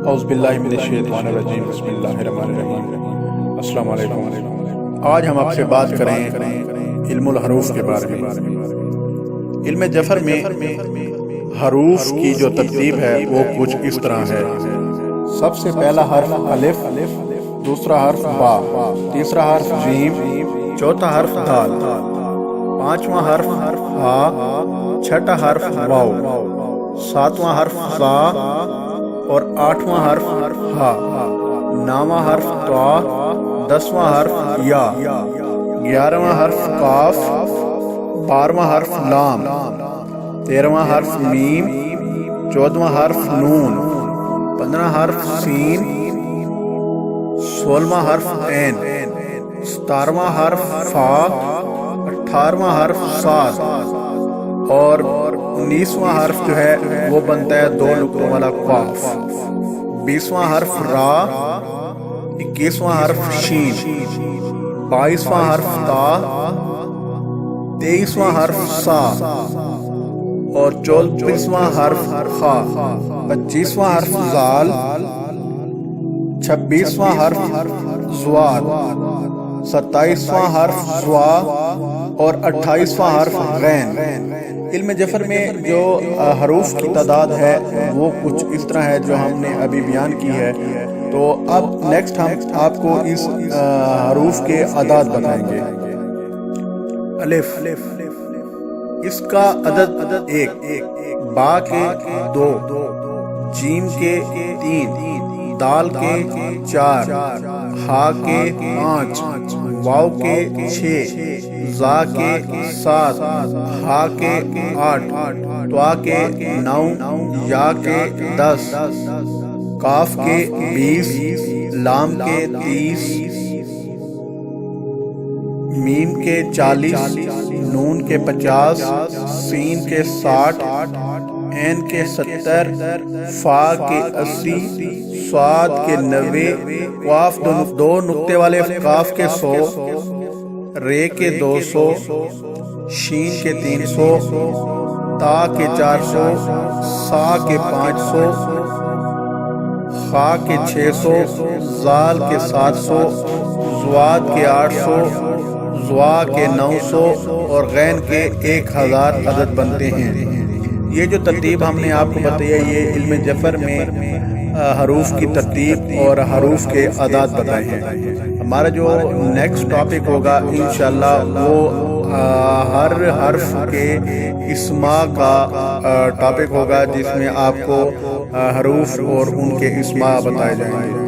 اعوذ باللہ من الشیطان الرجیم بسم اللہ الرحمن الرحیم السلام علیکم۔ آج ہم آپ سے بات کریں علم الحروف کے بارے میں۔ علم جفر میں حروف کی جو ترتیب ہے وہ کچھ اس طرح ہے۔ سب سے پہلا حرف الف، دوسرا حرف با، تیسرا حرف جیم، چوتھا حرف دال، پانچواں حرف ہا، چھٹا حرف واو، ساتواں حرف زا اور آٹھواں حرف ہا، نواں حرف طا، دسواں حرف یا، گیارہواں حرف کاف، بارہواں حرف لام، تیرہواں حرف میم، چودہواں حرف نون، پندرہ حرف سین، سولہواں حرف عین، ستارہواں حرف فا، اٹھارہواں حرف صاد اور 19واں حرف جو ہے وہ بنتا ہے دو نقطوں والا قاف، 20واں حرف را، 21واں حرف شین، 22واں حرف تا، 23واں حرف سا اور 24واں حرف خا، 25واں حرف زال، 26واں حرف زوال، 27واں حرف زوا اور 28واں حرف غین۔ علم جفر میں جو حروف کی تعداد ہے وہ کچھ اس طرح ہے جو ہم نے ابھی بیان کی ہے۔ تو اب نیکسٹ ہم آپ کو اس حروف کے اعداد بتائیں گے۔ الف، اس کا عدد 1، با کے 2، جیم کے 3، دال کے 4، ہا کے 5، واو کے 6، زا کے 7، ہا کے 8، طا کے 9، یا کے 10، کاف کے 20، لام کے 30، میم کے 40، نون کے 50، سین کے 60، عین کے 70، فا کے 80، صاد کے 90، قاف دو نقطے والے کاف کے 100، رے کے 200، شین کے 300، تا کے 400، سا کے 500، خا کے 600، زال کے 700، زواد کے 800، زوا کے 900 اور غین کے 1000 عدد بنتے ہیں۔ یہ جو ترتیب ہم نے آپ کو بتائی ہے یہ علم جفر میں حروف کی ترتیب اور حروف کے اعداد بتائے ہیں۔ ہمارا جو نیکسٹ ٹاپک ہوگا انشاءاللہ وہ ہر حرف کے اسما کا ٹاپک ہوگا، جس میں آپ کو حروف اور ان کے اسما بتائے جائیں گے۔